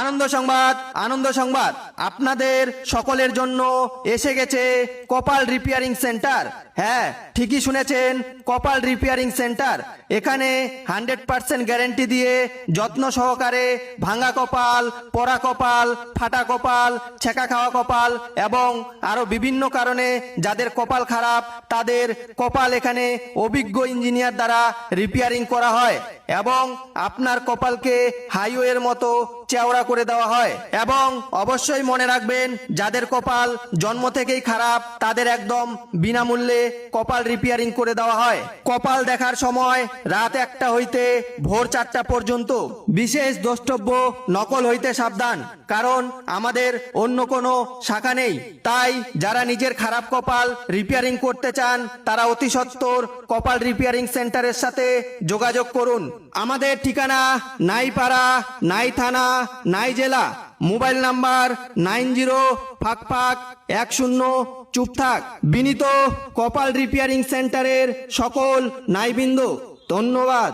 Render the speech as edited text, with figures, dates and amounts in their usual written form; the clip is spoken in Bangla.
আনন্দ সংবাদ আপনাদের সকলের জন্য এসে গেছে কপাল রিপেয়ারিং সেন্টার। হ্যাঁ, ঠিকই শুনেছেন, কপাল রিপেয়ারিং সেন্টার। এখানে 100% গ্যারেন্টি দিয়ে যত্ন সহকারে ভাঙা কপাল, পড়া কপাল, ফাটা কপাল, ছেঁকা খাওয়া কপাল এবং আরো বিভিন্ন কারণে যাদের কপাল খারাপ তাদের কপাল এখানে অভিজ্ঞ ইঞ্জিনিয়ার দ্বারা রিপেয়ারিং করা হয় এবং আপনার কপালকে হাইওয়ের মতো চওড়া করে দেওয়া হয়। এবং অবশ্যই মনে রাখবেন, যাদের কপাল জন্ম থেকেই খারাপ তাদের একদম বিনামূল্যে কপাল রিপেয়ারিং করে দেওয়া হয়। কপাল দেখার সময় রাত 1টা হইতে ভোর 4টা পর্যন্ত। বিশেষ দ্রষ্টব্য, নকল হইতে সাবধান, কারণ আমাদের অন্য কোনো শাখা নেই। তাই যারা নিজের খারাপ কপাল রিপেয়ারিং করতে চান তারা অতি সত্বর কপাল রিপেয়ারিং সেন্টারের সাথে যোগাযোগ করুন। আমাদের ঠিকানা নাই পাড়া, নাই থানা, নাই জেলা। মোবাইল নাম্বার 90-10 চুপ থাক। বিনীত কপাল রিপেয়ারিং সেন্টারের সকল নাইবৃন্দ, ধন্যবাদ।